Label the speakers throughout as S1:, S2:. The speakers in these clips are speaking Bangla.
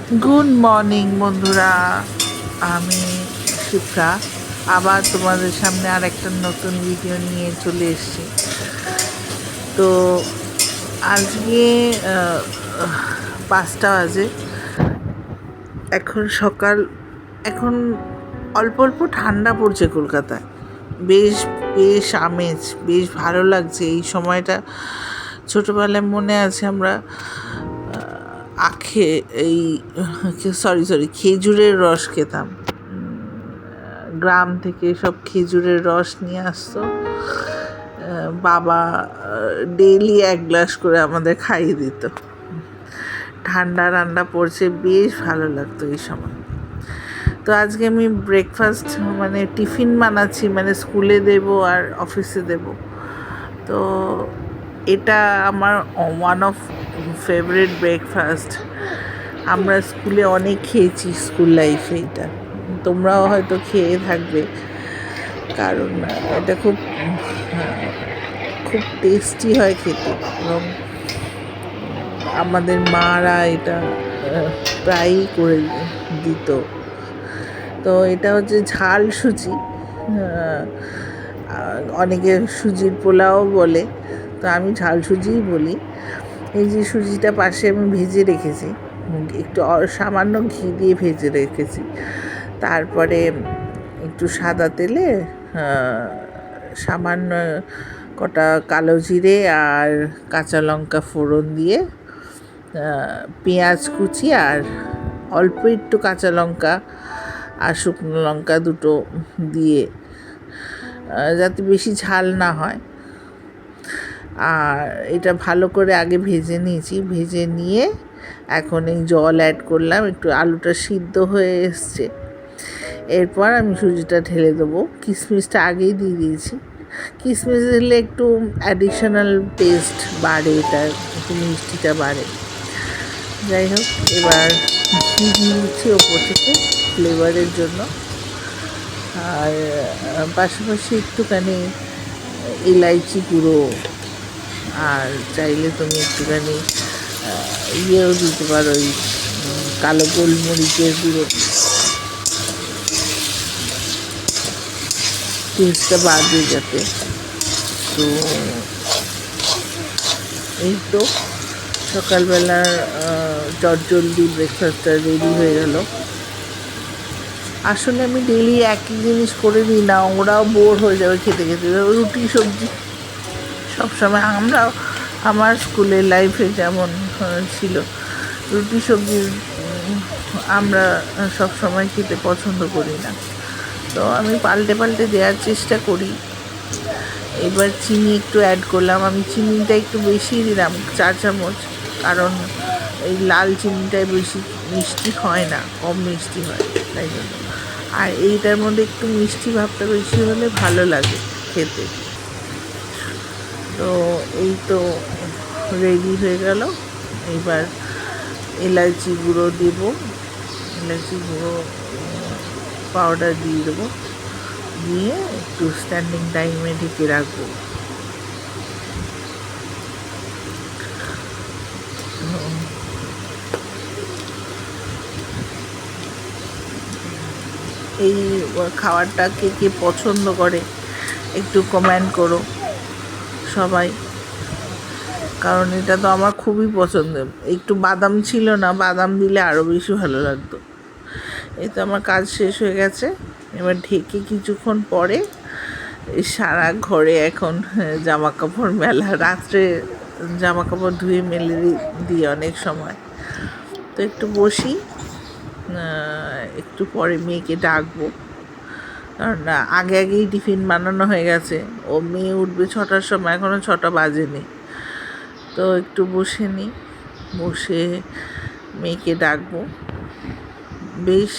S1: গুড মর্নিং বন্ধুরা, আমি শিপ্রা আবার তোমাদের সামনে আর একটা নতুন ভিডিও নিয়ে চলে এসেছি। তো আজকে 5টা বাজে, এখন সকাল। এখন অল্প অল্প ঠান্ডা পড়ছে কলকাতায়, বেশ বেশ আমেজ, বেশ ভালো লাগছে এই সময়টা। ছোটোবেলায় মনে আছে আমরা এই খেজুরের রস খেতাম। গ্রাম থেকে সব খেজুরের রস নিয়ে আসতো বাবা, ডেইলি 1 গ্লাস করে আমাদের খাইয়ে দিত। ঠান্ডা ঠান্ডা পড়ছে, বেশ ভালো লাগতো এই সময়। তো আজকে আমি ব্রেকফাস্ট মানে টিফিন বানাচ্ছি, মানে স্কুলে দেব আর অফিসে দেব। তো এটা আমার ওয়ান অফ ফেভারিট ব্রেকফাস্ট। আমরা স্কুলে অনেক খেয়েছি স্কুল লাইফে, এটা তোমরাও হয়তো খেয়ে থাকবে, কারণ এটা খুব খুব টেস্টি হয় খেতে। এবং আমাদের মারা এটা প্রায়ই করে দিত। তো এটা হচ্ছে ঝাল সুজি, অনেকে সুজির পোলাও বলে, তো আমি ঝাল সুজিই বলি। এই যে সুজিটা পাশে আমি ভেজে রেখেছি, একটু সামান্য ঘি দিয়ে ভেজে রেখেছি। তারপরে একটু সাদা তেলে সামান্য কটা কালো জিরে আর কাঁচা লঙ্কা ফোড়ন দিয়ে, পেঁয়াজ কুচি আর অল্প একটু কাঁচা লঙ্কা আর শুকনো লঙ্কা দুটো দিয়ে, যাতে বেশি ঝাল না হয়। আর এটা ভালো করে আগে ভেজে নিয়েছি, ভেজে নিয়ে এখন এই জল অ্যাড করলাম, একটু আলুটা সিদ্ধ হয়ে এসছে। এরপর আমি সুজিটা ঢেলে দেবো। কিশমিশটা আগেই দিয়ে দিয়েছি, কিশমিশ দিলে একটু অ্যাডিশনাল টেস্ট বাড়ে, এটা একটু মিষ্টিটা বাড়ে। যাই হোক, এবার ঘি দিয়ে দিচ্ছি ওপর থেকে ফ্লেভারের জন্য। আর পাশাপাশি একটুখানি এলাইচি গুঁড়ো, আর চাইলে তুমি একটুখানি ইয়েও দিতে পারো, ওই কালো গোলমরিচের গুঁড়ো, টেস্টটা বাড়বে যাতে। তো এই তো সকালবেলার চটজলদি ব্রেকফাস্টটা রেডি হয়ে গেল। আসলে আমি ডেলি একই জিনিস করে দিই না, ওরাও বোর হয়ে যাবে খেতে খেতে। রুটি সবজি সবসময় আমার স্কুলের লাইফে যেমন ছিল, রুটি সবজি আমরা সব সময় খেতে পছন্দ করি না। তো আমি পাল্টে পাল্টে দেওয়ার চেষ্টা করি। এবার চিনি একটু অ্যাড করলাম, আমি চিনিটা একটু বেশি দিলাম, 4 চামচ, কারণ এই লাল চিনিটাই বেশি মিষ্টি হয় না, কম মিষ্টি হয়, তাই জন্য। আর এইটার মধ্যে একটু মিষ্টি ভাবটা বেশি হলে ভালো লাগে খেতে। তো এই তো রেডি হয়ে গেল। এবার এলাচি গুঁড়ো দেবো, এলাচি গুঁড়ো পাউডার দিয়ে দেবো, দিয়ে একটু স্ট্যান্ডিং টাইমে ঢেকে রাখবো। এই খাবারটা কে কে পছন্দ করে একটু কমেন্ট করো সবাই, কারণ এটা তো আমার খুবই পছন্দের। একটু বাদাম ছিল না, বাদাম দিলে আরও বেশি ভালো লাগতো। এই তো আমার কাজ শেষ হয়ে গেছে, এবার ঢেকে কিছুক্ষণ পরে সারা ঘরে এখন জামা কাপড় মেলা, রাত্রে জামা কাপড় ধুয়ে মেলে দিই অনেক সময়। তো একটু বসি, একটু পরে মেয়েকে ডাকবো, কারণ আগে আগেই টিফিন বানানো হয়ে গেছে। ও মেয়ে উঠবে 6টার সময়, এখনও 6টা বাজেনি। তো একটু বসে নিই, বসে মেয়েকে ডাকবো। বেশ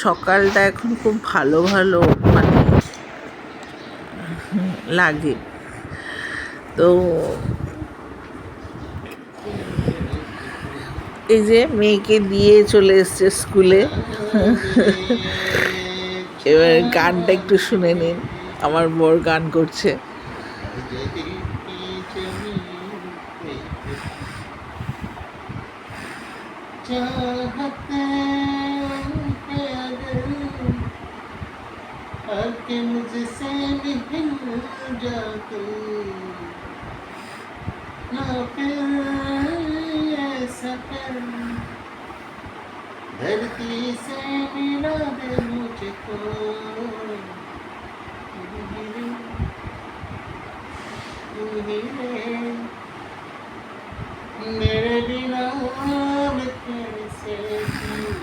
S1: সকালটা এখন খুব ভালো ভালো মানে লাগে। তো এই যে মেয়েকে দিয়ে চলে এসছে স্কুলে। এবার গানটা একটু শুনে নিন, আমার বর গান করছে।
S2: चाहते हैं अगर आके मुझसे मिल जाते ना फिर ऐसा कर धरती से मिला दे मुझको मेरे बिना मैं कैसे जीऊं?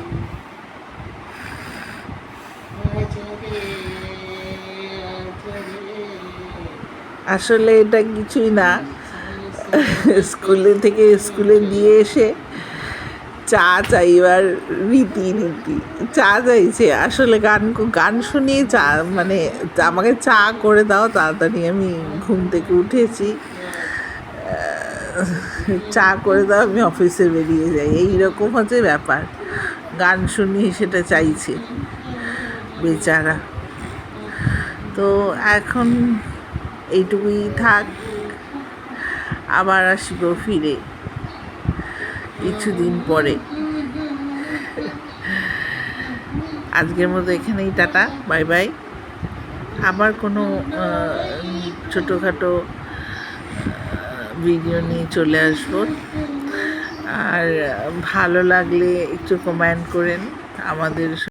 S2: आजा रे, आजा रे।
S1: আসলে এটা কিছুই না, স্কুলে দিয়ে এসে চা চাইবার রীতিনীতি। চা চাইছে, আসলে গান শুনিয়ে চা, মানে আমাকে চা করে দাও তাড়াতাড়ি, আমি ঘুম থেকে উঠেছি, চা করে দাও, আমি অফিসে বেরিয়ে যাই, এইরকম হচ্ছে ব্যাপার। গান শুনিয়ে সেটা চাইছে বেচারা। তো এখন এইটুকুই থাক, আবার আসবো ফিরে কিছুদিন পরে। আজকের মতো এখানেই টাটা, বাই বাই। আবার কোনো ছোটোখাটো ভিডিও নিয়ে চলে আসবো। আর ভালো লাগলে একটু কমেন্ট করেন আমাদের